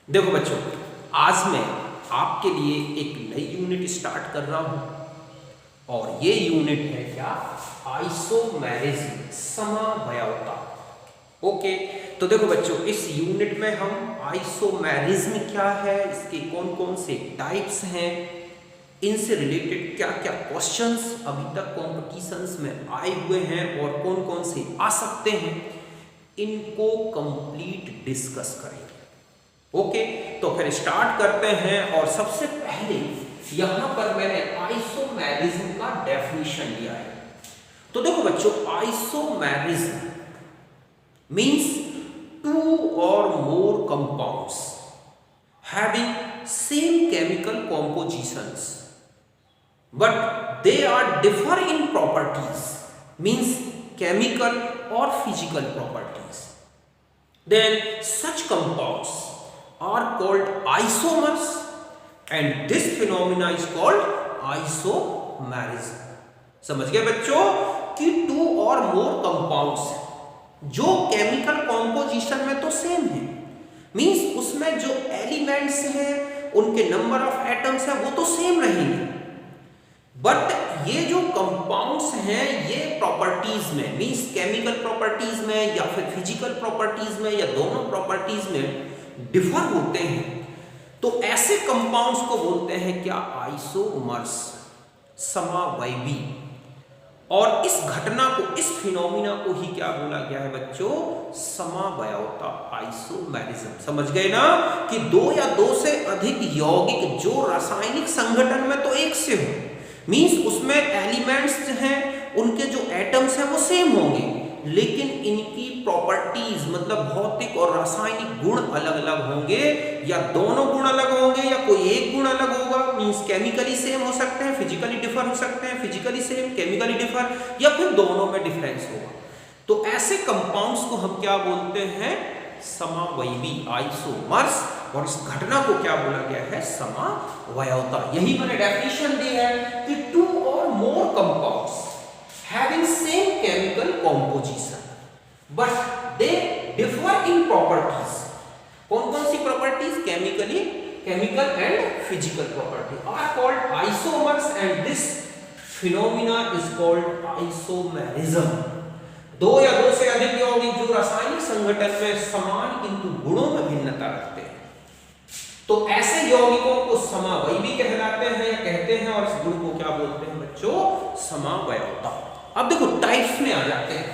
देखो बच्चों, आज मैं आपके लिए एक नई यूनिट स्टार्ट कर रहा हूं और ये यूनिट है क्या, आइसोमेरिज्म, समवयवता। ओके, तो देखो बच्चों, इस यूनिट में हम आइसोमेरिज्म क्या है, इसके कौन कौन से टाइप्स हैं, इनसे रिलेटेड क्या क्या क्वेश्चंस अभी तक कॉम्पिटिशन्स में आए हुए हैं और कौन कौन से आ सकते हैं, इनको कंप्लीट डिस्कस करेंगे। ओके, तो फिर स्टार्ट करते हैं। और सबसे पहले यहां पर मैंने आइसोमेरिज्म का डेफिनेशन लिया है। तो देखो बच्चों, isomerism means two or more compounds having same chemical compositions but they are differ in properties, means chemical or physical properties. Then such compounds are called isomers and this phenomena is called isomerism। समझ गए बच्चों कि to or more compounds जो chemical composition में तो same है, means उसमें जो एलिमेंट्स हैं उनके नंबर ऑफ एटम्स हैं वो तो सेम रहेंगे, बट ये जो कंपाउंड्स हैं ये प्रॉपर्टीज में, मींस केमिकल प्रॉपर्टीज में या फिर फिजिकल प्रॉपर्टीज में या दोनों प्रॉपर्टीज में डिफर होते हैं। तो ऐसे कंपाउंड्स को बोलते हैं क्या, आइसोमर्स, समवयवी। और इस घटना को, इस फिनोमिना को ही क्या बोला गया है बच्चों, समवयवता, आइसोमेरिज्म। समझ गए ना कि दो या दो से अधिक यौगिक जो रासायनिक संगठन में तो एक से हो, मींस उसमें एलिमेंट्स हैं, उनके जो एटम्स हैं वो सेम होंगे, लेकिन इनकी प्रॉपर्टीज मतलब भौतिक और रासायनिक गुण अलग अलग होंगे, या दोनों गुण अलग होंगे या कोई एक गुण अलग होगा। मींस केमिकली सेम हो सकते हैं, फिजिकली डिफर हो सकते हैं, फिजिकली सेम केमिकली डिफर, या फिर दोनों में डिफरेंस होगा। तो ऐसे कंपाउंड्स को हम क्या बोलते हैं, समवयवी, आइसोमर्स। और इस घटना को क्या बोला गया है, समवयवता। यही मैंने डेफिनेशन दी है कि to or more compounds having same chemical composition but they differ in properties। कौन कौन सी properties, chemical and physical property are called isomers and this phenomena is called isomerism। दो या दो से अधिक यौगिक जो रासायनिक संगठन में समान किंतु गुणों में भिन्नता रखते हैं, तो ऐसे यौगिकों को समवयवी कहलाते हैं या कहते हैं, और इस गुण को क्या बोलते हैं बच्चों, समवयवता। अब देखो टाइप्स में आ जाते हैं।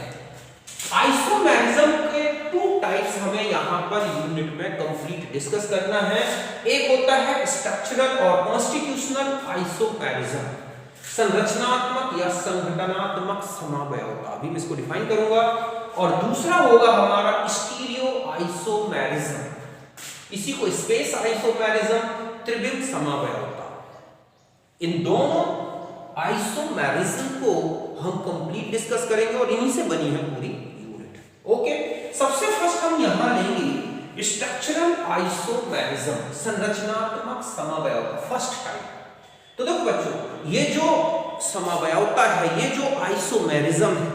आइसोमेरिज्म के टू टाइप्स हमें यहां पर यूनिट में कंप्लीट डिस्कस करना है। एक होता है स्ट्रक्चरल और कॉन्स्टिट्यूशनल आइसोमेरिज्म, संरचनात्मक या संगठनात्मक समवयवता, अभी मैं इसको डिफाइन करूंगा। और दूसरा होगा हमारा स्टीरियो आइसोमेरिज्म, इसी को स्पेस आइसोमेरिज्म, त्रिविध समवयवता। इन दोनों आइसोमेरिज्म को हम कंप्लीट डिस्कस करेंगे और इन्हीं से बनी है पूरी यूनिट। ओके, सबसे फर्स्ट हम यहां लेंगे स्ट्रक्चरल आइसोमेरिज्म, संरचनात्मक समवयवता, फर्स्ट टाइप। तो देखो बच्चों, ये जो समवयवता है, ये जो आइसोमेरिज्म है,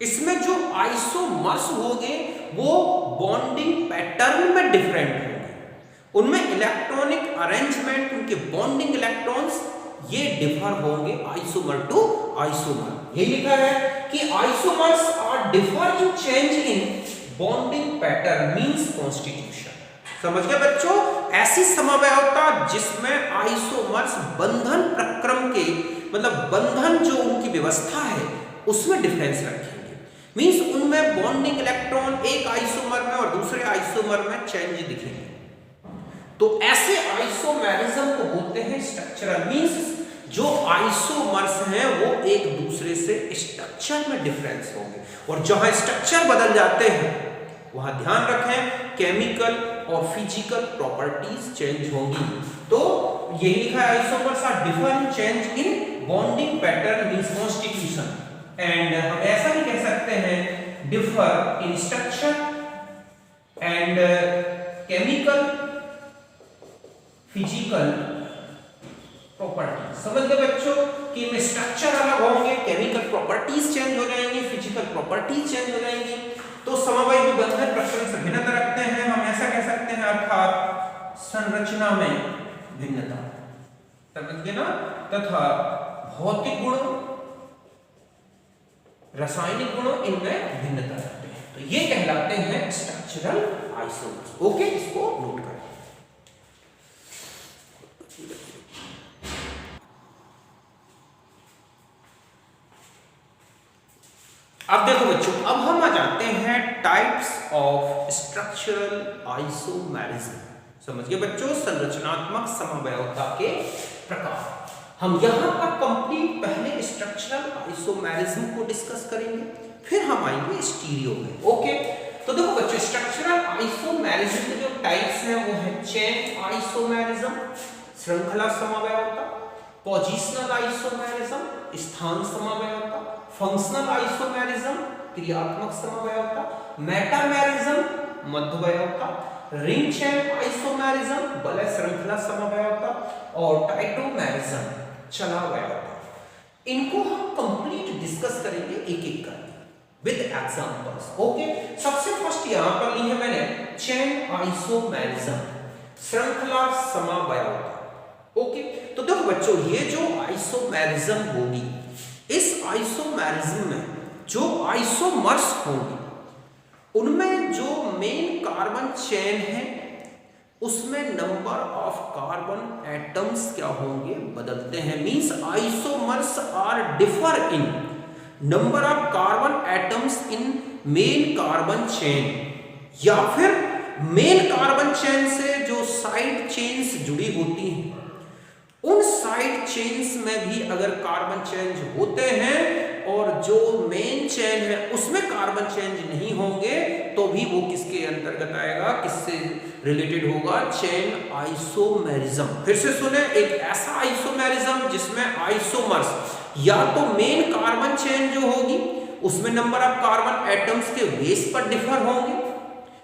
इसमें जो आइसोमर्स होंगे वो बॉन्डिंग पैटर्न में डिफरेंट होंगे, उनमें इलेक्ट्रॉनिक अरेंजमेंट, उनके बॉन्डिंग इलेक्ट्रॉन्स ये डिफर होंगे आइसोमर टू आइसोमर। यही लिखा है कि isomers are differ in change in bonding pattern means constitution. समझ गए बच्चों, ऐसी समवयवता जिसमें आइसोमर्स बंधन प्रक्रम के, मतलब बंधन जो उनकी व्यवस्था है उसमें डिफरेंस रखेंगे, मींस उनमें बॉन्डिंग इलेक्ट्रॉन एक आइसोमर में और दूसरे आइसोमर में चेंज दिखेंगे। तो ऐसे आइसोमेरिज्म को बोलते हैं स्ट्रक्चरल, मींस जो आइसोमर्स हैं वो एक दूसरे से स्ट्रक्चर में डिफरेंस होंगे, और जहां स्ट्रक्चर बदल जाते हैं वहां ध्यान रखें chemical or physical properties change होंगी। तो यही लिखा है isomers are differ in change in bonding pattern means constitution, and हम ऐसा भी कह सकते हैं differ in structure and chemical physical property. समझ गए बच्चों कि इनमें स्ट्रक्चर अलग होंगे, केमिकल प्रॉपर्टीज चेंज हो जाएंगी, फिजिकल प्रॉपर्टीज चेंज हो जाएंगी। तो समवयवी बंधन प्रक्रम से भिन्नता रखते हैं, हम ऐसा कह सकते हैं। अर्थात संरचना में भिन्नता, समझ गए ना, तथा भौतिक गुण, रासायनिक गुणों इनमें भिन्नता रहते हैं, तो ये कहलाते हैं स्ट्रक्चरल आइसोमर्स। ओके, इसको नोट करें। अब देखो बच्चों, अब हम आ जाते हैं टाइप्स ऑफ स्ट्रक्चरल आइसोमेरिज्म। समझ गए बच्चों, संरचनात्मक समवयवता के प्रकार। हम यहां पर कंप्लीट पहले स्ट्रक्चरल आइसोमेरिज्म को डिस्कस करेंगे, फिर हम आएंगे स्टीरियो में। ओके, तो देखो बच्चों, स्ट्रक्चरल आइसोमेरिज्म के जो टाइप्स हैं वो है चेन आइसोमेरिज्म, श्रृंखला समवयवता, पोजिशनल आइसोमेरिज्म, स्थान समवयवता, फंक्शनल आइसोमेरिज्म, क्रियात्मक समवयवता, मेटामेरिज्म, मध्यवयवता, रिंग चेन आइसोमेरिज्म, वलय श्रृंखला समवयवता, और टाइटोमेरिज्म, चलावयवता। इनको हम कंप्लीट डिस्कस करेंगे एक एक करके विद एग्जांपल्स। ओके, सबसे फर्स्ट यहां पर ली है मैंने चेन आइसोमेरिज्म, श्रृंखला समवयवता। ओके, तो देखो बच्चों, ये जो आइसोमेरिज्म होगी, इस आइसोमेरिज्म में जो आइसोमर्स होंगे उनमें जो मेन कार्बन चेन है उसमें नंबर ऑफ कार्बन एटम्स क्या होंगे, बदलते हैं। Means isomers are differ in number of carbon atoms in main carbon chain, या फिर मेन कार्बन चेन से जो साइड चेन्स जुड़ी होती हैं उन साइड चेन्स में भी अगर कार्बन चेंज होते हैं और जो मेन चेन है उसमें कार्बन चेंज नहीं होंगे तो भी वो किसके अंतर्गत आएगा, किससे रिलेटेड होगा, चेन आइसोमेरिज्म। फिर से सुने, एक ऐसा आइसोमेरिज्म जिसमें आइसोमर्स या तो मेन कार्बन चेन जो होगी उसमें नंबर ऑफ कार्बन एटम्स के बेस पर डिफर होंगे,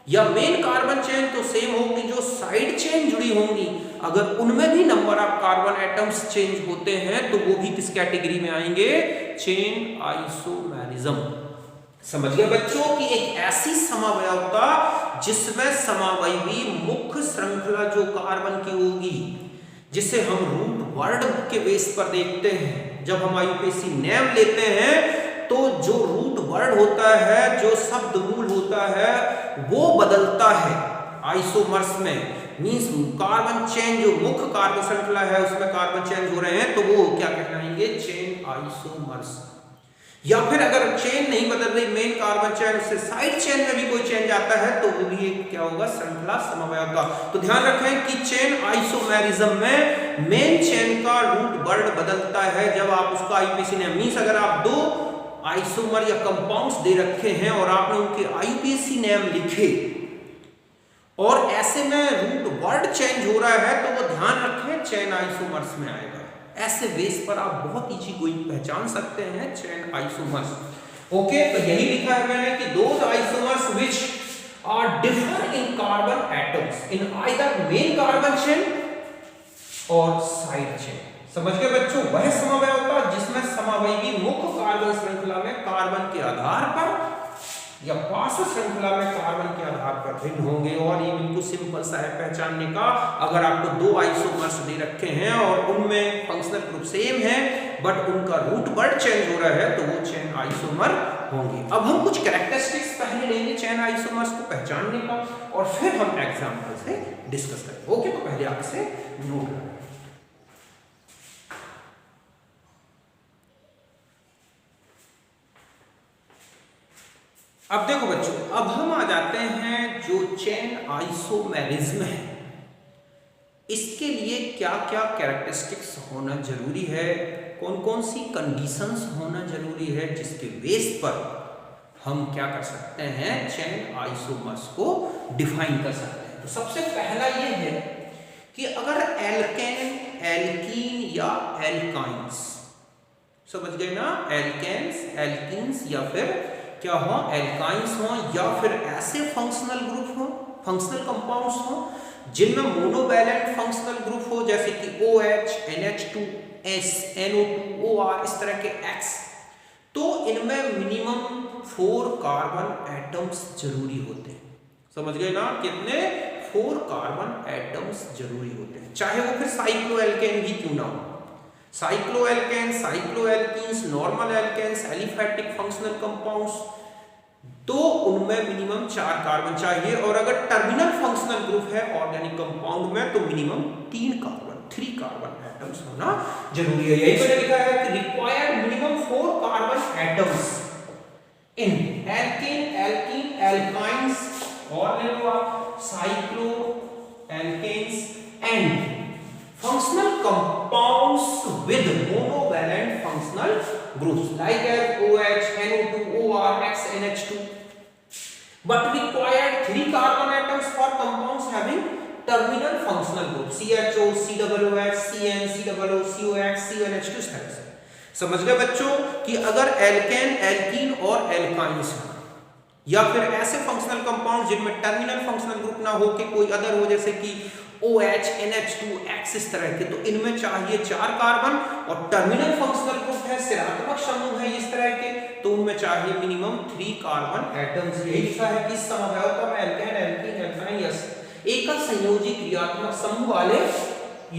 या मेन कार्बन चेन तो सेम होगी, जो साइड चेन जुड़ी होंगी अगर उनमें भी number of carbon atoms change होते हैं तो वो भी किस कैटेगरी में आएंगे, चेन आइसोमेरिज्म। समझ गए बच्चों कि एक ऐसी समवयवता जिसमें समावयवी मुख्य श्रृंखला जो कार्बन की होगी, जिसे हम रूट वर्ड के बेस पर देखते हैं। जब हम आईयूपीएसी नेम लेते हैं तो जो रूट वर्ड होता है, जो शब्द मूल होता है, वो बदलता है आइसोमर्स में। मींस कार्बन चेन जो मुख्य कार्बन श्रृंखला है उसमें कार्बन चेंज हो रहे हैं तो वो क्या कहलाएंगे, चेन आइसोमर्स। या फिर अगर चेन नहीं बदल रही मेन कार्बन चेन से साइड चेन में भी कोई चेंज आता है तो वो भी क्या होगा, श्रृंखला समवयवता। तो ध्यान रखें कि चेन आइसोमेरिज्म में मेन चेन का रूट वर्ड बदलता है जब आप उसका आईयूपीएसी नेम, मींस अगर आप दो आइसोमर या कंपाउंड्स दे रखे हैं और आपने उनके आईयूपीएसी नेम लिखे और ऐसे में रूट वर्ड चेंज हो रहा है तो वो ध्यान रखें चेन आइसोमर्स में आएगा। ऐसे बेस पर आप बहुत इजी गोइंग पहचान सकते हैं चेन आइसोमर्स। ओके, तो यही लिखा है मैंने कि those isomers which are differ in carbon atoms in either main carbon chain और साइड चेन। समझ गए बच्चों, वह समवयवता जिसमें समावयवी मुख्य कार्बन श्रृंखला में कार्बन के आधार पर या पार्श्व श्रृंखला में कार्बन के आधार पर भिन्न होंगे। और ये बिल्कुल सिंपल सा है पहचानने का। अगर आपको दो आइसोमर्स दे रखे हैं और उनमें फंक्शनल ग्रुप सेम है बट उनका रूट वर्ड चेंज हो रहा है तो वो चेन आइसोमर होंगे। अब हम कुछ कैरेक्टरिस्टिक्स पहले लेंगे चेन आइसोमर्स को पहचानने का और फिर हम एग्जाम्पल से डिस्कस करेंगे। ओके, तो पहले आपसे नोट करें। अब देखो बच्चों, अब हम आ जाते हैं जो चेन आइसोमेरिज्म है, इसके लिए क्या क्या कैरेक्टरिस्टिक्स होना जरूरी है, कौन कौन सी कंडीशंस होना जरूरी है जिसके बेस पर हम क्या कर सकते हैं, चेन आइसोमर्स को डिफाइन कर सकते हैं। तो सबसे पहला ये है कि अगर एल्केन, एल्कीन या एल्काइंस, समझ गए ना, एल्केन्स, एल्कीन्स या फिर क्या हो, एल्काइंस हो, या फिर ऐसे फंक्शनल ग्रुप हो, फंक्शनल कंपाउंड्स हो जिनमें मोनोवैलेंट फंक्शनल ग्रुप हो जैसे कि OH, NH2S, NO2, OR, इस तरह के X, तो इनमें मिनिमम 4 कार्बन एटम्स जरूरी होते हैं। समझ गए ना, कितने, 4 कार्बन एटम्स जरूरी होते हैं, चाहे वो फिर साइक्लोएल्केन भी क्यों ना हो। Cycloalkane, cycloalkenes, normal alkanes, aliphatic functional compounds, तो उनमें मिनिमम 4 कार्बन चाहिए, और अगर टर्मिनल फंक्शनल ग्रुप है ऑर्गेनिक कंपाउंड में तो मिनिमम 3 कार्बन एटम्स होना जरूरी है। यही मैंने लिखा है कि required minimum 4 carbon atoms in alkane, alkene, alkynes, और ले लो आप cycloalkanes and functional compounds with monovalent functional groups like as OH, NO2, OR, X, NH2, but required 3 carbon atoms for compounds having terminal functional group CHO, COOH, CN, COO, COX, CONH2। इस तरह से समझ गए बच्चों कि अगर alkene, alkene और alkynes या फिर ऐसे फंक्शनल कंपाउंड जिनमें टर्मिनल फंक्शनल ग्रुप ना हो कि कोई अदर हो, जैसे कि OH, NH2, X, इस तरह के, तो इनमें चाहिए 4 कार्बन, और टर्मिनल फंक्शनल ग्रुप है, ऋणात्मक समूह है इस तरह के, तो उनमें चाहिए मिनिमम 3 कार्बन एटम्स। यही लिखा है कि समवायता में एल्केन, एल्कीन, एल्काइन यस एकल संयोजी क्रियात्मक समूह वाले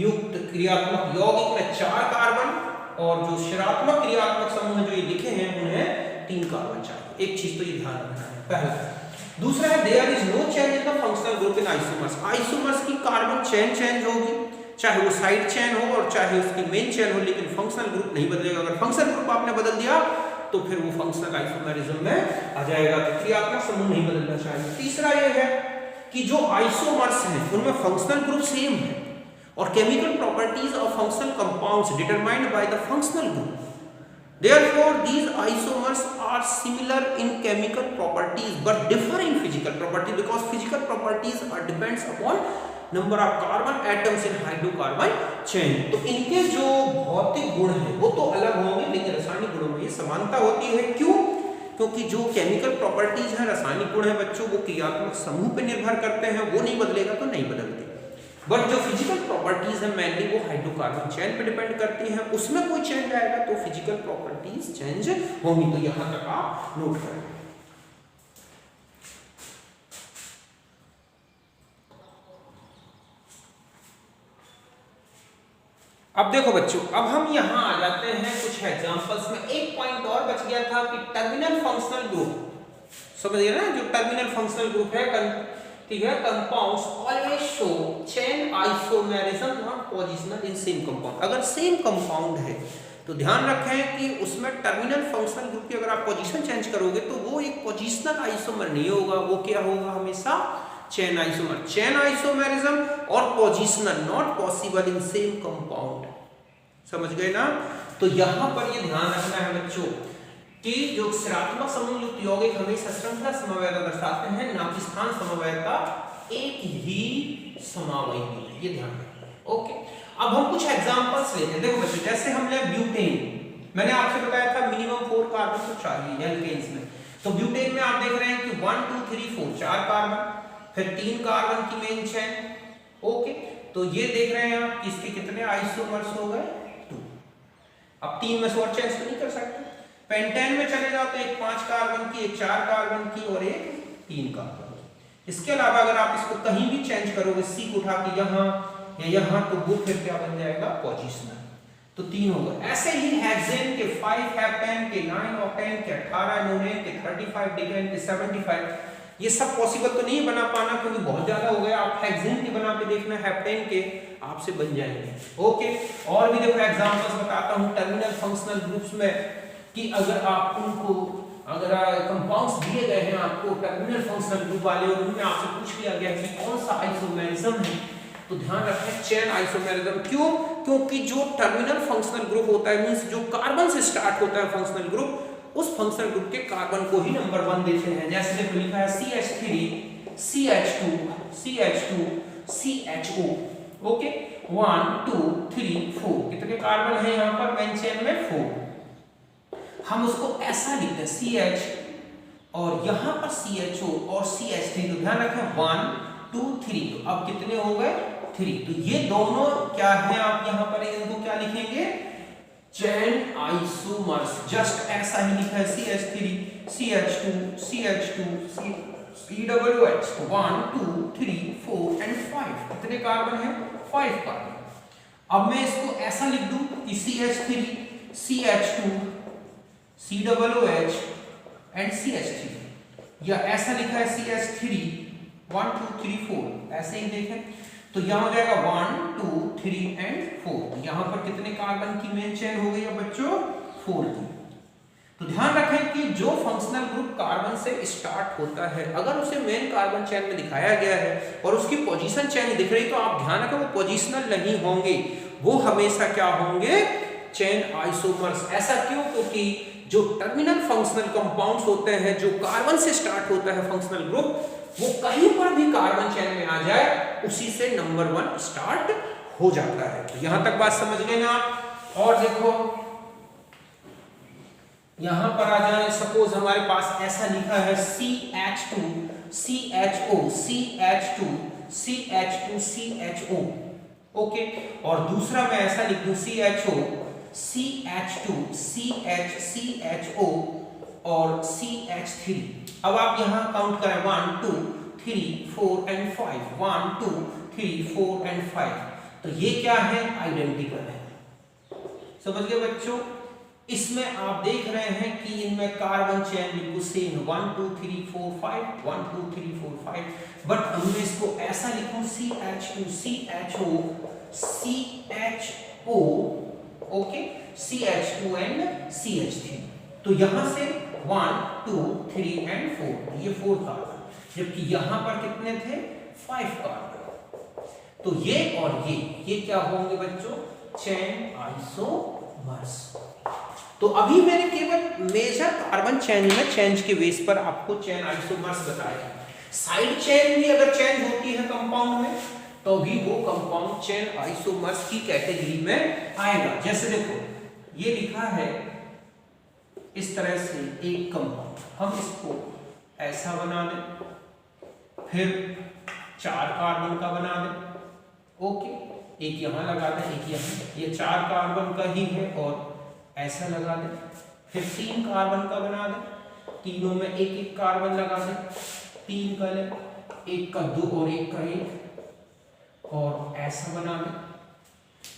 युक्त क्रियात्मक यौगिक में 4 कार्बन, और जो ऋणात्मक क्रियात्मक समूह जो ये लिखे हैं उन्हें 3 कार्बन चाहिए। एक चीज तो ये ध्यान रखना है पहला। दूसरा है there is no change in the functional group in isomers. Isomers की कार्बन चेन चेंज होगी, चाहे वो साइड चेन हो और चाहे उसकी मेन चेन हो, लेकिन फंक्शनल ग्रुप नहीं बदलेगा। अगर फंक्शनल ग्रुप आपने बदल दिया तो फिर वो फंक्शनल आइसोमेरिज्म में आ जाएगा, तो क्रियात्मक समूह नहीं बदलना चाहिए। तीसरा ये है कि जो आइसोमर्स हैं उनमें फंक्शनल ग्रुप सेम है, और chemical properties of functional compounds determined by the functional group. Therefore, these isomers are similar in chemical properties but differ in physical properties because physical properties are depends upon number of carbon atoms in hydrocarbon chain। तो इनके जो भौतिक गुण हैं वो तो अलग होंगे, लेकिन रासायनिक गुणों में ये समानता होती है। क्यों? क्योंकि जो केमिकल प्रॉपर्टीज हैं, रासायनिक गुण हैं बच्चों, वो क्रियात्मक समूह पर निर्भर करते हैं, वो नहीं बदलेगा तो नहीं बदलते। बट जो फिजिकल प्रॉपर्टीज है मेनली वो हाइड्रोकार्बन चेन पे डिपेंड करती हैं, उसमें कोई चेंज आएगा तो फिजिकल प्रॉपर्टीज चेंज होंगी। तो यहां तक आप नोट करें। अब देखो बच्चों, अब हम यहां आ जाते हैं कुछ एग्जांपल्स में। एक पॉइंट और बच गया था कि टर्मिनल फंक्शनल ग्रुप, समझिए ना, जो टर्मिनल फंक्शनल ग्रुप है, ठीक है, compounds always show chain isomerism not positional in same compound. अगर सेम कंपाउंड है तो ध्यान रखें कि उसमें टर्मिनल फंक्शनल ग्रुप की अगर आप पोजीशन चेंज करोगे तो वो एक पोजिशनल आइसोमर नहीं होगा, वो क्या होगा? हमेशा चेन आइसोमर। चेन आइसोमेरिज्म और positional not possible in same compound. समझ गए ना? तो यहां पर ये ध्यान रखना है बच्चों कि जो ऋणात्मक समूह युक्त यौगिक हमेशा श्रृंखला समवायता दर्शाते हैं, ना कि स्थान समवायता एक ही समावयी है, ये ध्यान रखना। ओके, अब हम कुछ एग्जांपल्स लेते हैं। देखो बच्चों, जैसे हमने ब्यूटेन, मैंने आपसे बताया था मिनिमम 4 कार्बन तो चाहिए एल्केन्स में, तो ब्यूटेन में आप देख रहे हैं कि 1 2 3 4 4 कार्बन, फिर 3 कार्बन की मेन चेन। ओके, तो ये देख रहे हैं आप इसके कितने आइसोमर्स हो गए? 2। अब 3 में से और चेंज तो नहीं कर सकते। पेंटेन में चले जाओ तो एक 5 कार्बन की, एक 4 कार्बन की और एक 3 कार्बन की। इसके अलावा अगर आप इसको कहीं भी चेंज करोगे, सी को उठा के यहाँ या यहाँ, तो वो फिर क्या बन जाएगा? पोजिशनल। तो 3 होगा। ऐसे ही हेक्सेन के 5, हेप्टेन के 9, ऑक्टेन के 18, नोनेन के 35, डिकेन के 75। ये सब पॉसिबल तो नहीं बना पाना क्योंकि बहुत ज्यादा हो गया। आप हेक्सेन के बना के देखना, हेप्टेन के आपसे बन जाएंगे। ओके, और भी देखो एग्जांपल्स बताता हूँ टर्मिनल फंक्शनल ग्रुप्स में, कि अगर आप उनको अगर कंपाउंड्स दिए गए हैं आपको टर्मिनल फंक्शनल ग्रुप वाले, और उनमें आपसे पूछ लिया गया कि कौन सा आइसोमेरिज्म है, तो ध्यान रखें चेन आइसोमेरिज्म। क्यों? क्योंकि जो टर्मिनल फंक्शनल ग्रुप होता है, मींस जो कार्बन से स्टार्ट होता है फंक्शनल ग्रुप, उस फंक्शनल ग्रुप के कार्बन को ही नंबर 1 देते हैं। जैसे देखो लिखा है CH3 CH2 CH2 CHO। Okay, 1 2 3 4 कितने कार्बन है यहाँ पर? मेन चेन में 4। हम उसको ऐसा लिखते हैं CH और यहाँ पर CHO और CH3, तो ध्यान रखें 1 2 3, तो अब कितने हो गए? 3। तो ये दोनों क्या है? आप यहाँ पर इनको क्या लिखेंगे? Chain isomers. जस्ट ऐसा ही लिखा है CH3 CH2 CH2 COOH 1 2 3 4 and 5 कितने कार्बन है 5 कार्बन। अब मैं इसको ऐसा लिख दूं कि CH3 CH2 COOH and CH3 या ऐसा लिखा है CH3 1 2 3 4 ऐसे ही देखें तो यहां हो जाएगा 1 2 3 एंड 4। यहां पर कितने कार्बन की मेन चेन हो गई है बच्चों 4 की। तो ध्यान रखें कि जो फंक्शनल ग्रुप कार्बन से स्टार्ट होता है अगर उसे मेन कार्बन चेन में दिखाया गया है और उसकी पोजीशन चेन दिख रही तो आप ध्यान रखें वो पोजीशनल नहीं होंगे, वो हमेशा क्या होंगे चेन आइसोमर्स। ऐसा क्यों? क्योंकि जो टर्मिनल फंक्शनल कंपाउंड्स होते हैं जो कार्बन से स्टार्ट होता है फंक्शनल ग्रुप वो कहीं पर भी कार्बन चेन में आ जाए उसी से नंबर 1 स्टार्ट हो जाता है। तो यहां तक बात समझ गए ना। और देखो यहां पर आ जाए सपोज हमारे पास ऐसा लिखा है CH2 CHO CH2 CH2 CHO okay. और दूसरा मैं ऐसा लिख दूं CHO CH2 CH CHO और CH3। अब आप यहां काउंट करें 1 2 3 4 एंड 5 1 2 3 4 एंड 5। तो ये क्या है आइडेंटिकल है। समझ गए बच्चों। इसमें आप देख रहे हैं कि इनमें कार्बन चेन बिल्कुल सेम 1 2 3 4 5 1 2 3 4 5 बट मैं इसको ऐसा लिखूं CH2 CHO CHO okay CH2 and CH3। तो यहां से 1 2 3 एंड 4 ये 4 कार्बन जबकि यहां पर कितने थे 5 कार्बन। तो ये और ये क्या होंगे बच्चों चेन आइसोमर्स। तो अभी मैंने केवल मेजर कार्बन चेन में चेंज के बेस पर आपको चेन आइसोमर्स बताया। साइड चेन भी अगर चेंज होती है कंपाउंड में तो भी वो कंपाउंड चेन आइसोमर्स की कैटेगरी में आएगा। जैसे देखो ये लिखा है इस तरह से एक कंपाउंड हम इसको ऐसा बना दें फिर 4 कार्बन का बना दें ओके। एक यहां लगा दें एक यहां, ये 4 कार्बन का ही है और ऐसा लगा दें फिर 3 कार्बन का बना दें तीनों में एक एक कार्बन लगा दें 3 का ले एक का 2 और एक का 1 और ऐसा बना दें।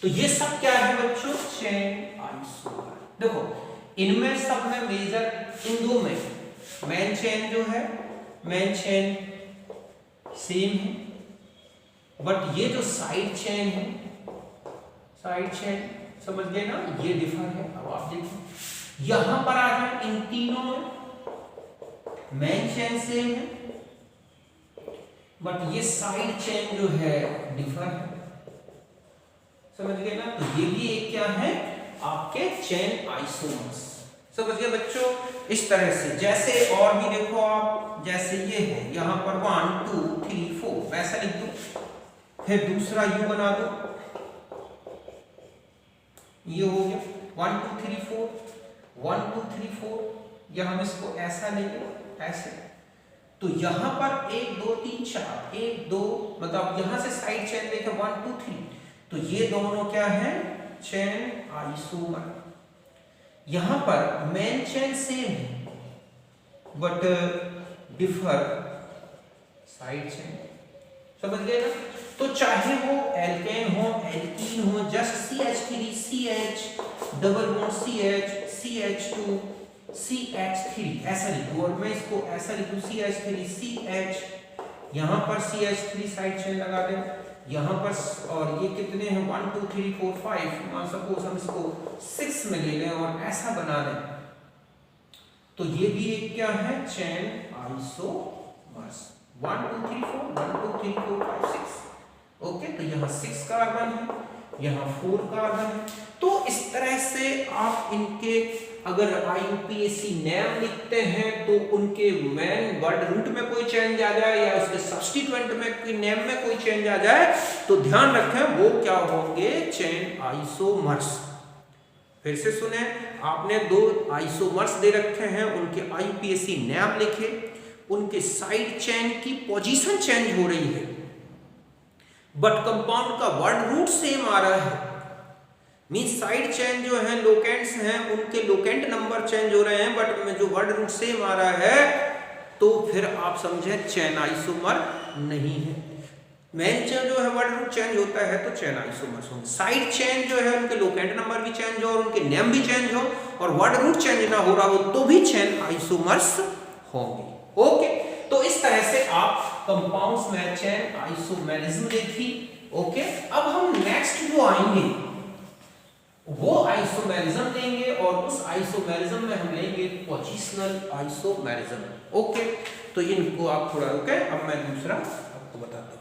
तो ये सब क्या है बच्चों चेन आइसोमर। देखो इनमें सब में मेजर इन दो में मेन चेन जो है मेन चेन सेम है बट ये जो साइड चेन है साइड चेन समझ गए ना ये डिफर है। अब आप देखो यहां पर आ जाए इन तीनों में मेन चेन सेम है बट ये साइड चेन जो है डिफर है। समझ गए ना। तो ये भी एक क्या है आपके चेन आइसोमर्स। समझ गए बच्चों। इस तरह से जैसे और भी देखो आप जैसे ये है यहां पर 1 2 3 4 वैसा लिख दो फिर दूसरा यू बना दो ये हो गया 1 2 3 4 1 2 3 4 या हम इसको ऐसा लेंगे ऐसे। तो यहां पर 1 2 3 4 1 2 मतलब यहां से साइड चेन देखें 1 2 3 तो ये दोनों क्या है चेन आइसोमर। यहां पर मेन चेन सेम है बट डिफर साइड चेन। समझ गए ना। तो चाहे वो एल्केन हो एल्कीन हो just CH3 CH double bond CH CH2 CH3 ऐसा लिखो और मैं इसको ऐसा लिखूं CH3 CH यहां पर CH3 साइड चेन लगा दें यहां पर और ये कितने हैं 1 2 3 4 5 मान सपोज हम इसको 6 में ले लें और ऐसा बना दें तो ये भी एक क्या है चेन आइसोमर्स 1 2 3 4 1 2 3 4 5 6 ओके। तो यहाँ 6 कार्बन है यहाँ 4 कार्बन है। तो इस तरह से आप इनके अगर IUPAC नेम लिखते हैं तो उनके मेन वर्ड रूट में कोई चेंज आ जाए या उसके सब्स्टिट्यूएंट में नेम में कोई चेंज आ जाए तो ध्यान रखें वो क्या होंगे चेन आइसोमर्स। फिर से सुने आपने 2 आइसोमर्स दे रखे हैं उनके IUPAC नेम लिखे उनके साइड चेन की पोजीशन चेंज हो रही है बट कंपाउंड का वर्ड रूट सेम आ रहा है। मींस साइड चेन जो है लोकेंट्स हैं उनके लोकेंट नंबर चेंज हो रहे हैं बट में जो वर्ड रूट सेम आ रहा है तो फिर आप समझे चेन आइसोमर नहीं है। मेन चेन जो है वर्ड रूट चेंज होता है तो चेन आइसोमर्स होंगे। साइड चेन जो है उनके लोकेंट नंबर भी चेंज हो और उनके नेम भी चेंज हो और वर्ड रूट चेंज ना हो रहा हो तो भी चेन आइसोमर्स होंगे। ओके, तो इस तरह से आप कंपाउंड्स में चेन आइसोमेरिज्म देखी। ओके, अब हम नेक्स्ट जो आएंगे वो आइसोमेरिज्म लेंगे और उस आइसोमेरिज्म में हम लेंगे पोजिशनल आइसोमेरिज्म। ओके, तो इनको आप थोड़ा रुके, अब मैं दूसरा आपको बताता हूं।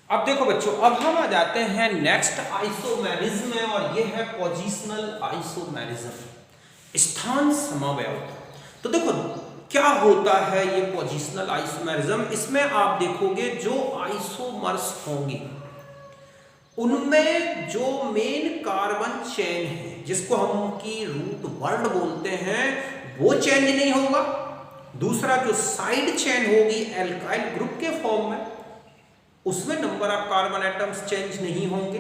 अब देखो बच्चों, अब हम आ जाते हैं नेक्स्ट आइसोमेरिज्म में और ये है पोजिशनल आइसोमेरिज्म, स्थान समवयवता। तो देखो क्या होता है ये पोजिशनल आइसोमेरिज्म। इसमें आप देखोगे जो आइसोमर्स होंगे उनमें जो मेन कार्बन चेन है जिसको हम की रूट वर्ड बोलते हैं वो चेंज नहीं होगा। दूसरा जो साइड चेन होगी एल्काइल ग्रुप के फॉर्म में उसमें number of carbon atoms change नहीं होंगे।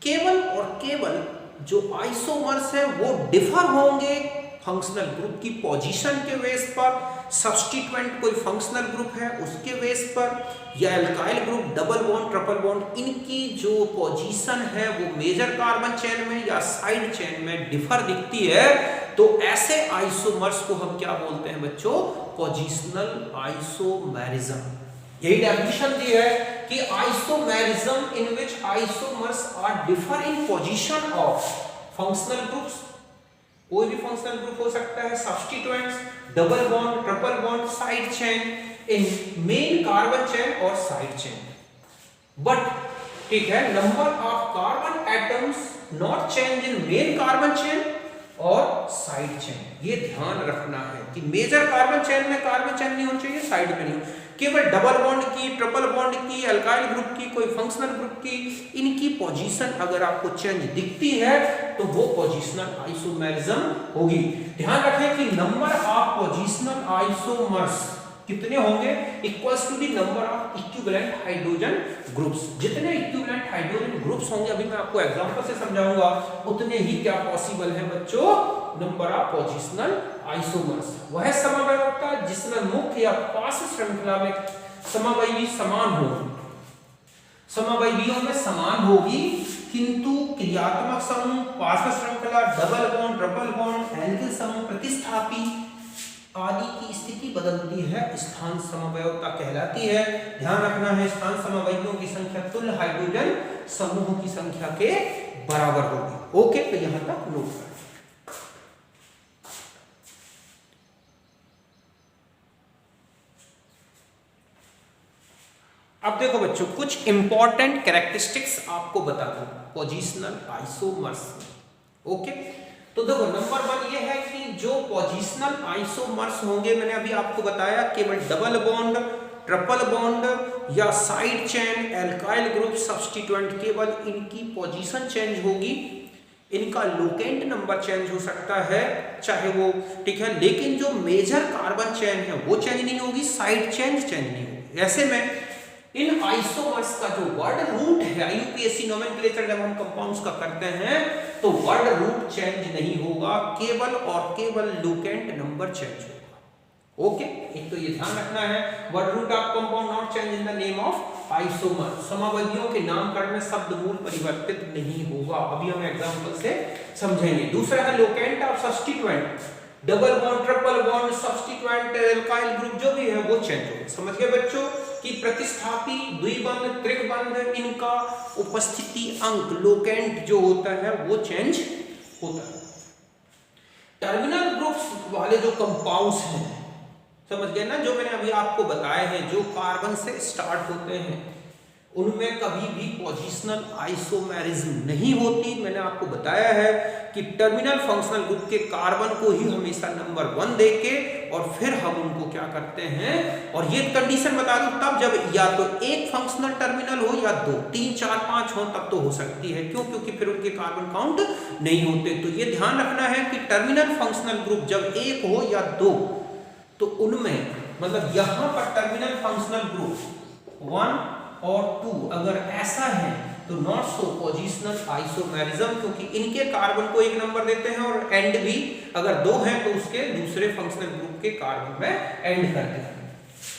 केवल और केवल जो आइसोमर्स है वो डिफर होंगे फंक्शनल ग्रुप की पोजीशन के बेस पर, सब्स्टिट्यूएंट कोई फंक्शनल ग्रुप है उसके बेस पर, या alkyl group double bond triple bond इनकी जो पोजीशन है वो मेजर कार्बन चेन में या साइड चेन में डिफर दिखती है तो ऐसे आइसोमर्स को हम क्या बोलते हैं बच्चों, पोजिशनल आइसोमेरिज्म। यही डेफिनेशन दी है कि isomerism in which isomers are differ in position of functional groups, कोई भी फंक्शनल ग्रुप हो सकता है, substituents, double bond triple bond, side chain, in main carbon chain और साइड चेन। बट ठीक है, number of carbon atoms not change in main carbon chain और side chain. ये ध्यान रखना है कि मेजर कार्बन चेन में कार्बन चेन नहीं होनी चाहिए, साइड में नहीं, केवल डबल बॉन्ड की, ट्रिपल बॉन्ड की, अल्काइल ग्रुप की, कोई फंक्शनल ग्रुप की, इनकी पोजीशन अगर आपको चेंज दिखती है तो वो पोजिशनल आइसोमेरिज्म होगी। ध्यान रखें कि नंबर ऑफ पोजिशनल आइसोमर्स कितने होंगे, equals to the number of equivalent hydrogen groups. जितने इक्विवेलेंट हाइड्रोजन ग्रुप्स होंगे, अभी मैं आपको एग्जांपल से समझाऊंगा, उतने ही क्या पॉसिबल है बच्चों, नंबर ऑफ पोजिशनल आइसोमर्स। वह समवयवता जिसमें मुख्य या पार्श्व श्रृंखला में समवयवी समान हो, समवयवियों में समान होगी किंतु क्रियात्मक समूह, पार्श्व श्रृंखला, double bond, triple bond, alkyl समूह, प्रतिस्थापी आदि की स्थिति बदलती है, स्थान समवयवता कहलाती है। ध्यान रखना है स्थान समवयवियों की संख्या तुल्य हाइड्रोजन समूहों की संख्या के बराबर होगी। ओके, तो यहां तक नोट करें। अब देखो बच्चों, कुछ इंपॉर्टेंट कैरेक्टरिस्टिक्स आपको बता दूं पोजिशनल आइसोमर्स। ओके, तो देखो नंबर 1 ये है कि जो पोजिशनल आइसोमर्स होंगे, मैंने अभी आपको बताया केवल डबल बॉन्ड, ट्रिपल बॉन्ड या side chain, alkyl group, substituent, केवल इनकी पोजीशन चेंज होगी, इनका लोकेंट नंबर चेंज हो सकता है चाहे वो, ठीक है, लेकिन जो मेजर कार्बन चेन है वो चेंज नहीं होगी, साइड चेंज नहीं होगी। ऐसे में इन आइसोमर्स का जो वर्ड रूट है, IUPAC नोमेनक्लेचर जब हम कंपाउंड्स का करते हैं तो वर्ड रूट चेंज नहीं होगा, केवल और केवल लोकेंट नंबर चेंज होगा। ओके, एक तो ये ध्यान रखना है, word root of compound not change in the name of isomer, समवयवियों के नामकरण में शब्द मूल परिवर्तित नहीं होगा। अभी हम एग्जांपल से समझेंगे। दूसरा है locant of substituent, double bond, triple bond, substituent, alkyl group जो भी है वो चेंज होगा। समझ गए बच्चों कि प्रतिस्थापी, द्विबंध, त्रिबंध, इनका उपस्थिति अंक लोकेंट जो होता है वो चेंज होता है। टर्मिनल ग्रुप्स वाले जो कंपाउंड्स हैं, समझ गए ना, जो मैंने अभी आपको बताए हैं, जो कार्बन से स्टार्ट होते हैं, उनमें कभी भी पोजिशनल आइसोमेरिज्म नहीं होती। मैंने आपको बताया है कि टर्मिनल फंक्शनल ग्रुप के कार्बन को ही हमेशा नंबर 1 देके और फिर हम उनको क्या करते हैं, और ये कंडीशन बता दूं तब जब या तो एक फंक्शनल टर्मिनल हो या 2, 3, 4, 5 हो तब तो हो सकती है। क्यों? क्योंकि फिर उनके कार्बन काउंट नहीं होते। तो ये ध्यान रखना है कि टर्मिनल फंक्शनल ग्रुप जब 1 हो या 2 तो उनमें, मतलब यहां पर टर्मिनल फंक्शनल ग्रुप 1 और 2 अगर ऐसा है तो नॉट सो पोजिशनल आइसोमेरिज्म, क्योंकि इनके कार्बन को 1 नंबर देते हैं और एंड भी अगर 2 हैं तो उसके दूसरे फंक्शनल ग्रुप के कार्बन में एंड करते हैं।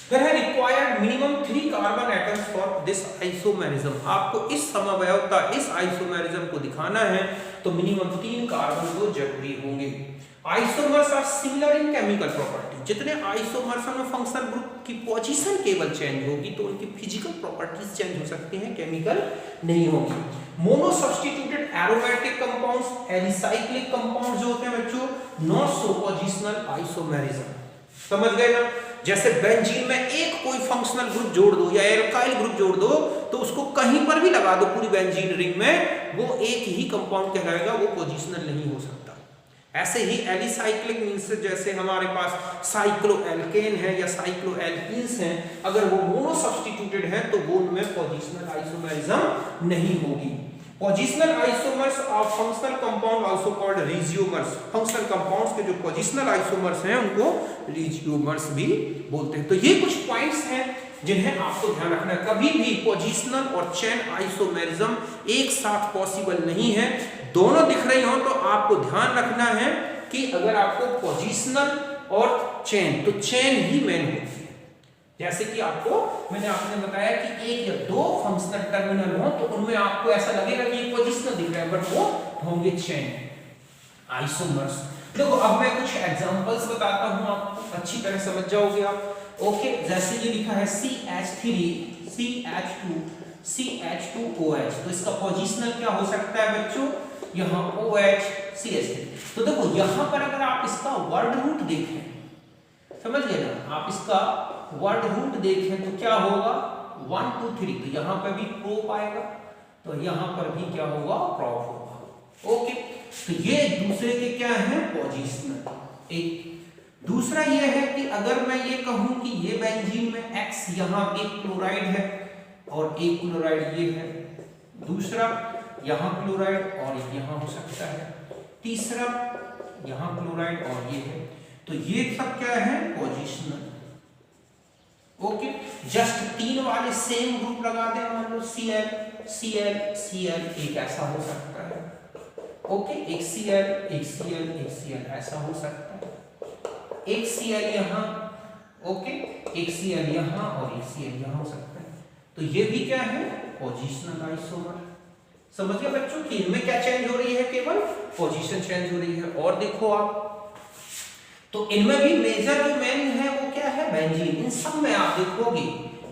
फिर है required minimum 3 carbon atoms for this isomerism. आपको इस समवयवता, इस आइसोमेरिज्म को दिखाना है तो मिनिमम 3 कार्बन तो जरूरी होंगे। Isomers are similar in chemical property. जितने आइसोमर्स में फंक्शनल ग्रुप की पोजीशन केवल चेंज होगी तो उनकी फिजिकल प्रॉपर्टीज चेंज हो सकती हैं, केमिकल नहीं होगी। Mono substituted aromatic compounds, alicyclic compound जो होते हैं बच्चों, नॉट सो पोजिशनल आइसोमेरिज्म। समझ गए ना? जैसे बेंजीन में एक कोई फंक्शनल ग्रुप जोड़ दो या एल्काइल ग्रुप जोड़ दो तो उसको कहीं पर भी लगा दो पूरी बेंजीन रिंग में, वो एक ही कंपाउंड कहलाएगा, वो पोजिशनल नहीं हो सकता। ऐसे ही एलिसाइक्लिक मींस जैसे हमारे पास साइक्लोएल्केन है या साइक्लोएल्कीन्स हैं, अगर वो मोनो सब्स्टिट्यूटेड हैं तो वो उनमें पोजिशनल आइसोमेरिज्म नहीं होगी। Positional isomers of functional compound also called regiomers. Functional compounds के जो पोजिशनल आइसोमर्स हैं उनको रिजियोमर्स भी बोलते हैं। तो ये कुछ पॉइंट्स हैं जिन्हें आपको ध्यान रखना है। कभी भी पोजिशनल और चेन आइसोमेरिज्म एक साथ पॉसिबल नहीं है। दोनों दिख रही हो तो आपको ध्यान रखना है कि अगर आपको पोजिशनल और चेन, तो चेन ही मेन होती है। जैसे कि मैंने आपने बताया कि 1 या 2 फंक्शनल टर्मिनल हो तो उनमें आपको ऐसा लगेगा कि ये पोजिशनल दिख रहा है, बट वो होंगे चेन आइसोमर्स। देखो अब मैं कुछ एग्जांपल्स बताता हूं, आपको अच्छी तरह समझ जाओगे आप। ओके, जैसे ये लिखा है CH3 CH2 CH2OH, तो इसका पोजिशनल क्या हो सकता है बच्चों? यहाँ OH CH3। तो देखो यहाँ पर अगर आप इसका वर्ड रूट देखें, समझ गए ना, आप इसका वर्ड रूट देखें तो क्या होगा? 1 2 3, तो यहाँ पर भी प्रोप आएगा, तो यहाँ पर भी क्या होगा? प्रॉप होगा। ओके, तो ये एक दूसरे के क्या है? पोजिशनल। एक दूसरा ये है कि अगर मैं ये कहूं कि ये बेंजीन में X यहाँ एक क्लोराइड है और एक क्लोराइड ये है, दूसरा यहाँ क्लोराइड और यहाँ हो सकता है, तीसरा यहाँ क्लोराइड और ये है, तो ये सब क्या है? पोजिशनल। ओके, जस्ट 3 वाले सेम ग्रुप लगा दें, मान लो Cl Cl Cl, एक ऐसा हो सकता है। ओके, एक Cl एक Cl एक Cl ऐसा हो सकता है, एक Cl यहाँ, ओके, एक Cl यहाँ और एक Cl यहाँ हो सकता है। तो ये भी क्या है? Positional isomer. समझ गए बच्चों कि इनमें क्या चेंज हो रही है? केवल पोजीशन चेंज हो रही है। और देखो आप, तो इनमें भी मेजर जो मेन है वो क्या है? बेंजीन। इन सब में आप देखोगे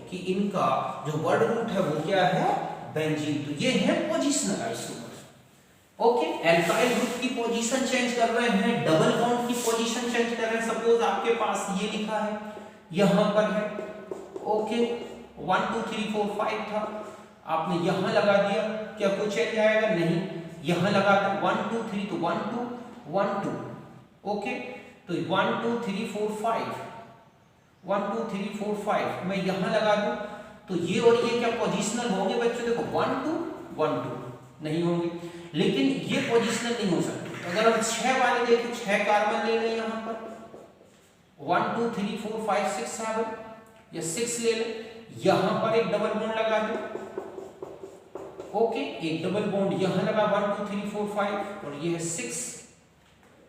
कि इनका जो वर्ड रूट है वो क्या है? बेंजीन। तो ये है positional isomer. Okay, alkyl group की पोजीशन चेंज कर रहे हैं, डबल बॉन्ड की पोजीशन चेंज कर रहे हैं। सपोज आपके पास ये लिखा है, यहां पर है, ओके, 1 2 3 4 5 था, आपने यहां लगा दिया, क्या कुछ चेंज आएगा? नहीं। यहां लगा दो 1 2 3, तो 1 2 1 2, ओके, तो 1 2 3 4 5, 1 2 3 4 5 मैं यहां लगा दूं तो ये और ये क्या पोजीशनल होंगे बच्चों? देखो 1 2 1 2 नहीं होंगे, लेकिन ये पोजीशनल नहीं हो सकते। अगर हम 6 वाले देखें, 6 कार्बन ले लें यहां पर, 1 2 3 4 5 6 7 या 6 ले लें, यहां पर एक डबल बॉन्ड लगा दो, ओके, एक डबल बॉन्ड यहां लगा 1 2 3 4 5 और ये है 6,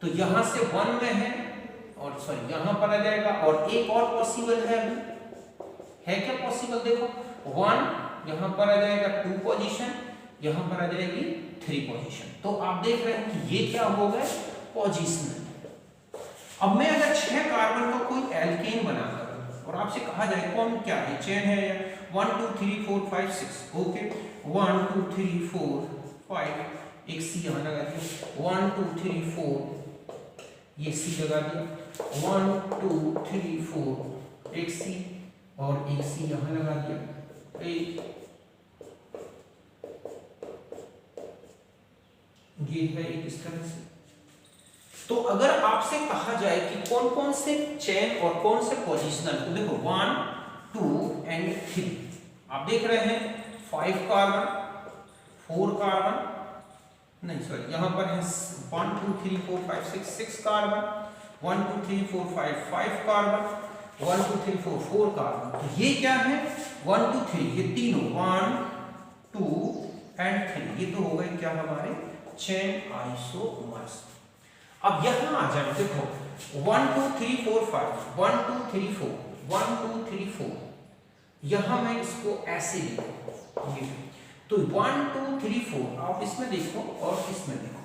तो यहां से 1 में है और सॉरी यहां पर आ जाएगा। और एक और पॉसिबल है, अभी है क्या पॉसिबल? देखो 1 यहां पर आ जाएगा 2 पोजीशन, यहां पर आ जाएगी 3 पोजीशन। तो आप देख रहे हैं कि ये क्या हो गए? पोजीशनल। अब मैं अगर 6 कार्बन का कोई एल्केन बनाता हूं और आपसे कहा जाए कौन क्या है, चेन है या 1 2 3 4 5 6, ओके, 1 2 3 4 5, एक सी यहां लगा दिया, 1 2 3 4 ये सी लगा दिया, 1 2 3 4 एक सी और एक सी यहां लगा दिया, एक ये है एक इस तरह से। तो अगर आपसे कहा जाए कि कौन कौन से चेन और कौन से पोजीशनल, तो देखो 1 2 एंड 3 आप देख रहे हैं, 5 कार्बन 4 कार्बन, नहीं सॉरी यहां पर है 1 2 3 4 5 6 कार्बन, 1 2 3 4 5 5 कार्बन, 1 2 3 4 4 कार्बन। तो ये क्या है? 1 2 3, ये तीनों 1 2 एंड 3, ये तो हो गए क्या हमारे चेन आइसोमर्स। अब यहां आ जाए, देखो 1 2 3 4 5 1 2 3 4 1 2 3 4, यहां मैं इसको ऐसे लिखूं, ये तो 1 2 3 4 आप इसमें देखो और इसमें देखो।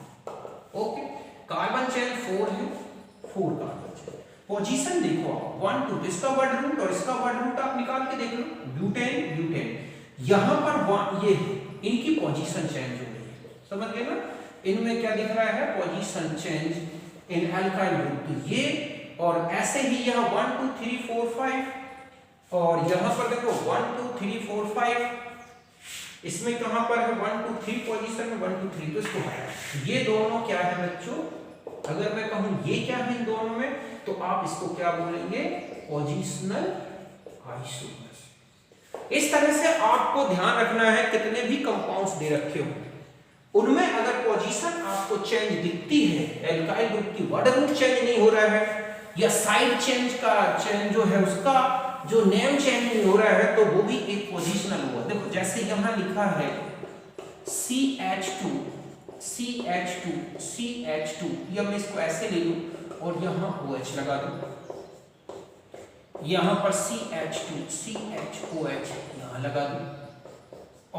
ओके, कार्बन चेन 4 है, 4 कार्बन चेन। पोजीशन देखो आप 1 2, तो इसका वर्ड रूट और इसका वर्ड रूट आप निकाल के देख लो, ब्यूटेन ब्यूटेन। यहां पर ये इनकी पोजीशन चेंज हो रही है, समझ गए ना। इनमें क्या दिख रहा है, position change in alkyl group, तो ये और ऐसे ही यहां 1 2 3 4 5 और यहां पर देखो 1 2 3 4 5, इसमें कहां पर है 1 2 3 पोजीशन में 1 2 3, तो इसको हटा। ये दोनों क्या है बच्चों, अगर मैं कहूं ये क्या है इन दोनों में, तो आप इसको क्या बोलेंगे, पोजीशनल आइसोमर्स। इस तरह से आपको ध्यान रखना है कितने भी कंपाउंड्स दे रखे हो उनमें अगर पोजीशन आपको चेंज दिखती है, एल्काइल ग्रुप की वर्ड रूट चेंज नहीं हो रहा है या साइड चेंज का चेंज जो है उसका जो नेम चेंज नहीं हो रहा है, तो वो भी एक पोजीशनल हुआ। देखो जैसे यहां लिखा है CH2 CH2 CH2, या मैं इसको ऐसे ले लूं और यहां OH लगा दूं, यहां पर CH2 CHOH यहां लगा दूं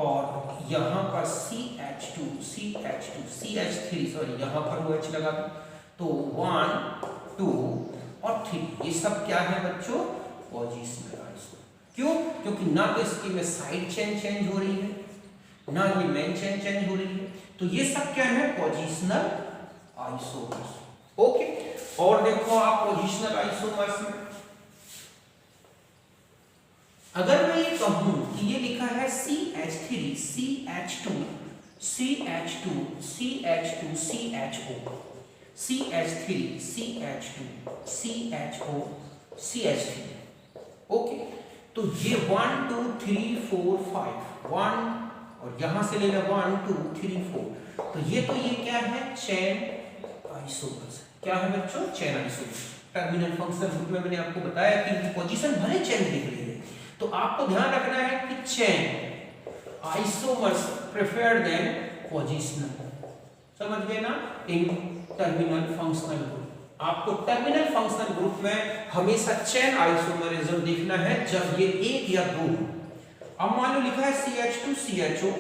और यहां पर CH2 CH3 सॉरी यहां पर OH लगा दूं, तो 1 2 और 3 ये सब क्या है बच्चों, पोजीशनल आइसोमर। क्यों, क्योंकि ना तो इसकी में साइड चेंज हो रही है, ना ये मेन चेंज हो रही है, तो ये सब क्या है, पोजीशनल आइसोमर्स। ओके, और देखो आप पोजीशनल आइसोमर्स में अगर मैं ये कहूं कि ये लिखा है CH3 CH2 CH2 CH2 CHO CH3 CH2 CHO CH3, okay, तो ये 1 2 3 4 5 1 और यहां से लेना 1 2 3 4, तो ये क्या है, चेन आइसोमर्स। क्या है बच्चों, chain isomers. Terminal functional group में मैंने आपको बताया कि इनकी पोजीशन भले चेंज दिख रही है, तो आपको ध्यान रखना है कि chain isomers preferred than positional, समझ गए ना। इन टर्मिनल फंक्शनल ग्रुप आपको टर्मिनल फंक्शनल ग्रुप में हमेशा चेन आइसोमरिज्म देखना है जब ये एक या दो हो। अब मान लो लिखा है CH2 CHO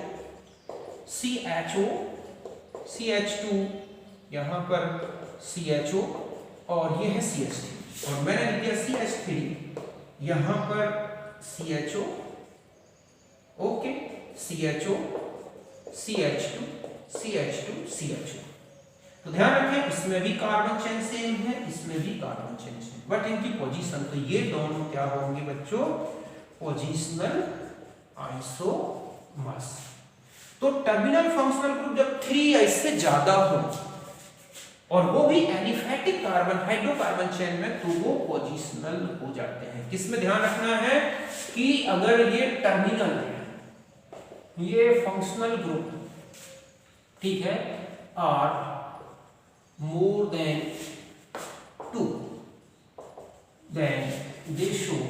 CHO CH2 यहां पर CHO और ये है CH3 और मैंने लिख दिया CH3 यहां पर CHO, okay, CHO CH2 CH2 CHO। तो ध्यान रखें इसमें भी कार्बन चेन सेम है, इसमें भी कार्बन चेन सेम, बट इनकी पोजीशन, तो ये दोनों क्या होंगे बच्चों, पोजीशनल आइसोमर्स। तो टर्मिनल फंक्शनल ग्रुप जब 3 या इससे ज्यादा हो और वो भी एलिफैटिक कार्बन हाइड्रोकार्बन चेन में, तो वो पोजीशनल हो जाते हैं। किसमें ध्यान रखना है कि अगर ये टर्मिनल है, ये फंक्शनल ग्रुप, ठीक है, are more than 2, then they show,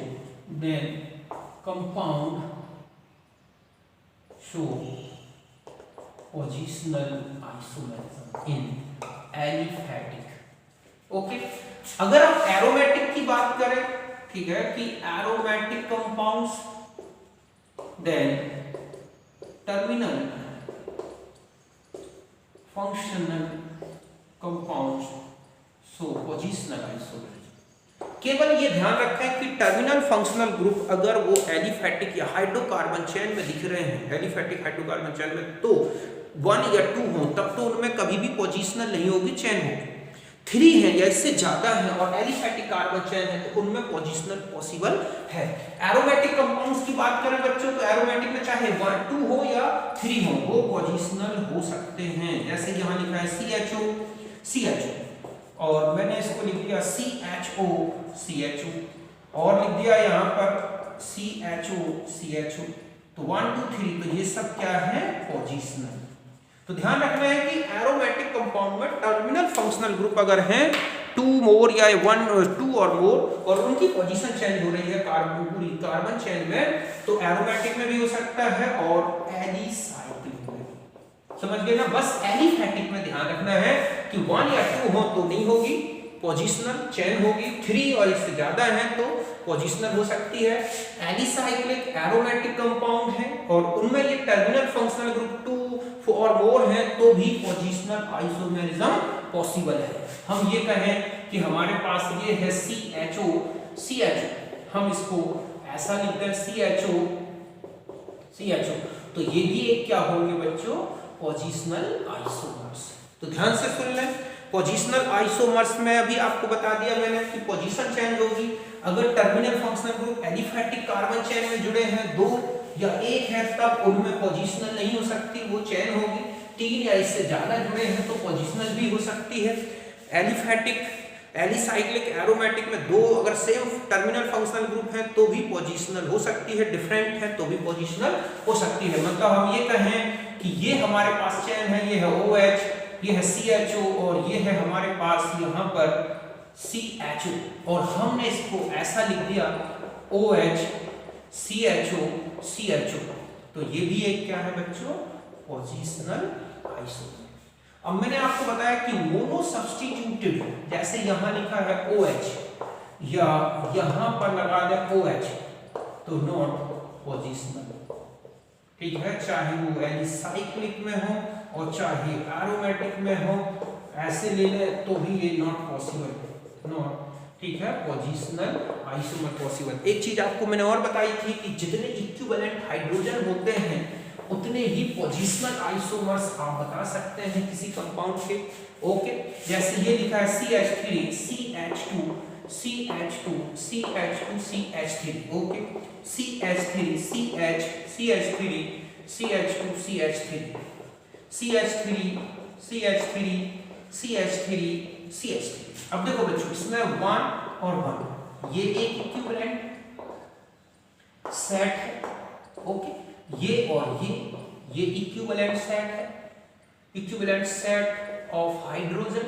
then compound show positional isomerism in aliphatic। Okay, अगर आप एरोमेटिक की बात करें, ठीक है, कि aromatic compounds, then terminal functional compounds so positional isomerism. केवल ये ध्यान रखें कि टर्मिनल फंक्शनल ग्रुप अगर वो एलिफैटिक या हाइड्रोकार्बन चेन में दिख रहे हैं, एलिफैटिक हाइड्रोकार्बन चेन में, तो 1 या 2 हो तब तो उनमें कभी भी पोजीशनल नहीं होगी, चेन होगी। 3 है या इससे ज्यादा है और एलिफैटिक कार्बन चेन है, तो उनमें पोजीशनल पॉसिबल है। एरोमेटिक कंपाउंड्स की बात करें बच्चों, तो एरोमेटिक में चाहे 1 2 हो या 3 हो, वो पोजीशनल हो सकते हैं। जैसे यहां लिखा है CHO CHO और मैंने इसको लिख दिया CHO CHO और लिख दिया यहां पर CHO CHO, तो 1 2 3, तो ये सब क्या है, पोजीशनल। तो ध्यान रखना है कि एरोमेटिक कंपाउंड में टर्मिनल फंक्शनल ग्रुप अगर हैं 2 मोर या 1 2 और मोर और उनकी पोजीशन चेंज हो रही है पूरी कार्बन चेन में, तो एरोमेटिक में भी हो सकता है और एलिसाइक्लिक में। समझ गए ना। बस एलिफैटिक में ध्यान रखना है कि 1 या 2 हो तो नहीं होगी, पोजिशनल चेन होगी, 3 और इससे ज्यादा है तो पोजिशनल हो सकती है। एलिसाइक्लिक एरोमेटिक कंपाउंड है और उनमें ये टर्मिनल फंक्शनल ग्रुप 2 और मोर है तो भी पोजिशनल आइसोमेरिज्म पॉसिबल है। हम ये कहें कि हमारे पास ये है CHO, हम इसको ऐसा लिखते हैं CHO, तो ये भी एक क्या होंगे बच्चों, पोजिशनल आइसोमर्स। तो ध्यान से सुन लें, पोजिशनल आइसोमर्स में अभी आपको बता दिया मैंने कि पोजीशन चेंज होगी। अगर terminal functional group aliphatic carbon chain में जुड़े हैं 2 या 1 है तब उनमें पोजिशनल नहीं हो सकती, वो चेन होगी। 3 या इससे ज्यादा जुड़े हैं तो पोजिशनल भी हो सकती है। एलिफैटिक एलिसाइक्लिक एरोमेटिक में 2 अगर सेम टर्मिनल फंक्शनल ग्रुप है तो भी पोजिशनल हो सकती है, डिफरेंट है तो भी पोजिशनल हो सकती है। मतलब हम ये कहें कि ये हमारे पास चेन है, ये है OH, ये है CHO और ये है हमारे पास यहाँ पर CHO और हमने इसको ऐसा लिख दिया OH CHO, तो ये भी एक क्या है बच्चों, पोजिशनल आइसोमर। अब मैंने आपको बताया कि मोनो सब्स्टिट्यूटेड, जैसे यहाँ लिखा है OH या यहाँ पर लगा दे OH तो नॉट पोजिशनल, ठीक है। चाहे वो एलिसाइक्लिक में हो और चाहे एरोमेटिक में हो, ऐसे ले ले तो भी ये नॉट पॉसिबल, नॉट, ठीक है, पोजिशनल आइसोमर पॉसिबल। एक चीज आपको मैंने और बताई थी कि जितने इक्विवेलेंट हाइड्रोजन होते हैं उतने ही पोजिशनल आइसोमर्स आप बता सकते हैं किसी कंपाउंड के। ओके, जैसे ये लिखा है CH3 CH2 CH2 CH2 CH3, okay, CH3 CH3 CH2 CH3 CH3 CH3 CH3 CH3। अब देखो बच्चों, इसमें 1 और 1 ये एक इक्विवेलेंट सेट है, ओके, ये और ये इक्विवेलेंट सेट है, equivalent set of hydrogen,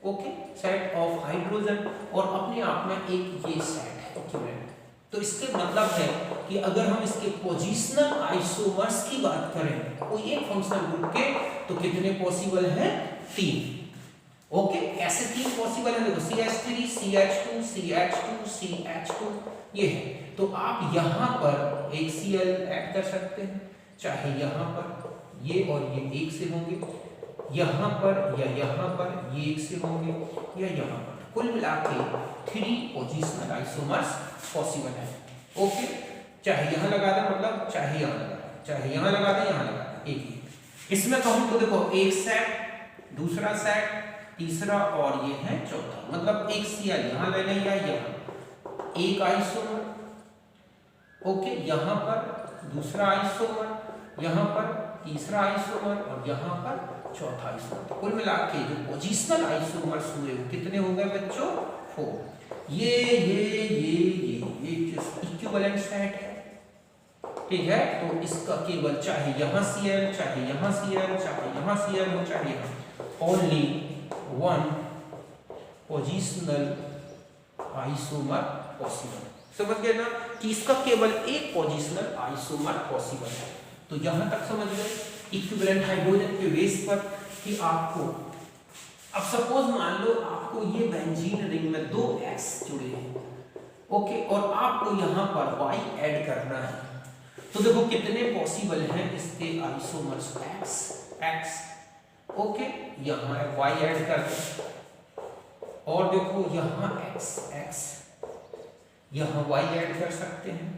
okay, set of hydrogen और अपने आप में एक ये सेट है इक्विवेलेंट। तो इसके मतलब है कि अगर हम इसके पोजिशनल आइसोमर्स की बात करें कोई एक फंक्शनल ग्रुप के तो कितने पॉसिबल हैं, 3, ओके। ऐसे 3 पॉसिबल है, देखो CH3 CH2 CH2 CH2 ये है। तो आप यहाँ पर एक Cl ऐड कर सकते हैं, चाहे यहाँ पर ये और ये एक से होंगे, यहाँ पर या यहाँ पर ये एक से होंगे या यहाँ पर, कुल मिला के 3 पोजिशनल आइसोमर्स पॉसिबल है, ओके। चाहे यहाँ लगा दें, मतलब चाहे यहाँ लगा दें, चाहे यहाँ लगा दें, यहाँ लगा दें, एक ही। इसमें कहूँ तो देखो एक सेट, दूसरा सेट, तीसरा और ये है चौथा, मतलब एक Cl यहाँ ले लें या यहाँ, एक आइसोमर, ओके, यहाँ पर दूसरा आइसोमर, यहाँ पर तीसरा आइसोमर और यहाँ पर चौथा आइसोमर। कुल मिला के जो पोजिशनल आइसोमर्स हुए वो कितने हो गए बच्चों, 4। ये इक्विवेलेंट सेट है, ठीक है। तो इसका केवल चाहे यहाँ Cl, चाहे यहाँ Cl, चाहे यहाँ Cl हो, चाहे यहाँ, ओनली 1 पोजिशनल आइसोमर पॉसिबल। समझ गए ना कि इसका केवल एक पोजिशनल आइसोमर पॉसिबल है। तो यहां तक समझ गए इक्विवेलेंट हाइड्रोजन के बेस पर कि आपको, अब सपोज मान लो आपको ये बेंजीन रिंग में 2 X जुड़े हैं, ओके, और आपको यहां पर Y ऐड करना है। तो देखो कितने पॉसिबल हैं इसके आइसोमर्स, X, ओके, यहां Y ऐड कर दो और देखो यहां X, यहाँ y ऐड कर सकते हैं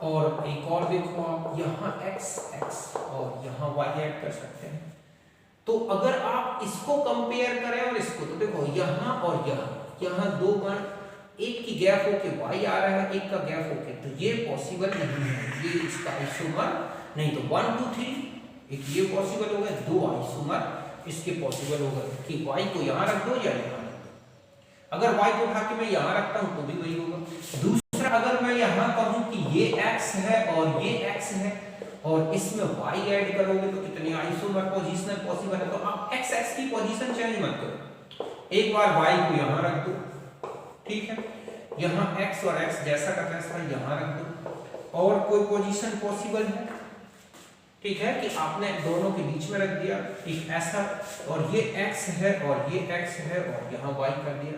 और एक और देखो आप यहाँ x और यहाँ y ऐड कर सकते हैं। तो अगर आप इसको कंपेयर करें और इसको, तो देखो यहाँ और यहाँ 2 कण, एक की गैप होके y आ रहा है, एक का गैप होके, तो ये पॉसिबल नहीं है, ये इसका आइसोमर नहीं। तो 1 2 3 एक ये पॉसिबल हो गए, 2 आइसोमर इसके पॉसिबल हो गए कि y को यहाँ रख दो या यहाँ। अगर y को उठा के मैं यहाँ रखता हूँ तो भी वही होगा। दूसरा, अगर मैं यहाँ कहूँ कि ये x है और ये x है और इसमें y ऐड करोगे तो कितने आइसोमर पोजिशनल पॉसिबल है। तो आप x की पोजीशन चेंज मत करो, एक बार y को यहाँ रख दो, ठीक है, यहाँ x और x जैसा का तैसा यहाँ रख दो, और कोई पोजीशन पॉसिबल है, ठीक है, कि आपने दोनों के बीच में रख दिया, ठीक ऐसा, और ये x है और ये x है और यहाँ y कर दिया।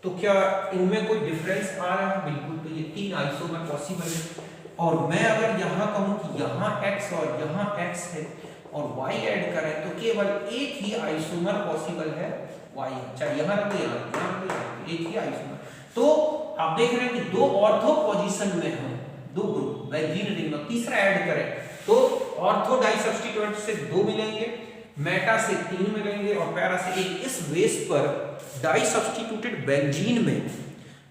तो क्या इनमें कोई डिफरेंस आ रहा है? बिल्कुल। तो ये 3 आइसोमर पॉसिबल है। और मैं अगर यहाँ कहूँ कि यहाँ x और यहाँ x है और y ऐड करें तो केवल एक ही आइसोमर पॉसिबल है, y है। चाहे यहाँ रखो यहाँ एक ही आइसोमर। तो आप देख रहे हैं कि दो ऑर्थो पोजीशन में हम दो ग्रुप बेंजीन रिंग में तीसरा ऐड करें तो ऑर्थो डाई सब्स्टिट्यूएंट से 2 मिलेंगे, मेटा से 3 मिलेंगे और पैरा से 1। इस बेस पर डाई सब्स्टिट्यूटेड बेंजीन में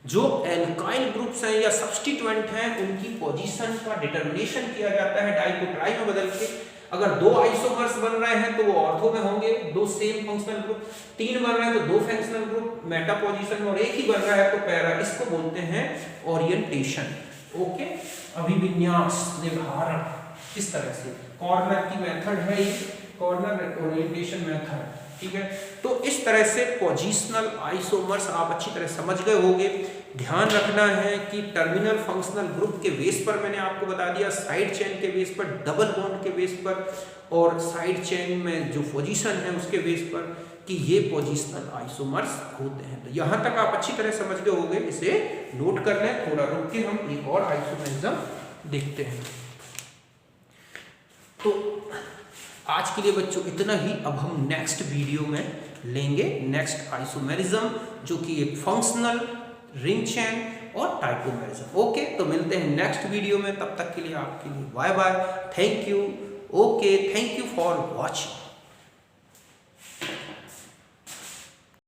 जो एल्काइल ग्रुप्स हैं या सब्स्टिट्यूएंट हैं उनकी पोजीशन का डिटरमिनेशन किया जाता है डाई को ट्राई में बदल के। अगर 2 आइसोमर्स बन रहे हैं तो वो ऑर्थो में होंगे, 2 सेम फंक्शनल ग्रुप। 3 बन रहे हैं तो 2 फंक्शनल ग्रुप मेटा पोजीशन में, और एक ही बन रहा है तो पैरा। इसको बोलते हैं ओरिएंटेशन। ओके, अभिविन्यास निर्धारण किस तरह से, कॉर्नर की मेथड है ये, कॉर्नर ओरिएंटेशन मेथड, ठीक है। तो इस तरह से पोजीशनल आइसोमर्स आप अच्छी तरह समझ गए होंगे। ध्यान रखना है कि टर्मिनल फंक्शनल ग्रुप के बेस पर मैंने आपको बता दिया, साइड चेन के बेस पर, डबल बॉन्ड के बेस पर, और साइड चेन में जो पोजीशन है उसके बेस पर, कि ये पोजीशनल आइसोमर्स होते हैं। तो यहाँ तक आप अच्छी तरह समझ गए होंगे, इसे नोट कर लें। थोड़ा रुक के हम एक और आइसोमरिज्म देखते हैं। तो आज के लिए बच्चों इतना ही। अब हम नेक्स्ट वीडियो में लेंगे नेक्स्ट आइसोमेरिज्म, जो कि एक फंक्शनल रिंग चेन और टाइपोमेरिज्म। ओके, तो मिलते हैं नेक्स्ट वीडियो में। तब तक के लिए आपके लिए bye bye, thank you. Okay, thank you for watching.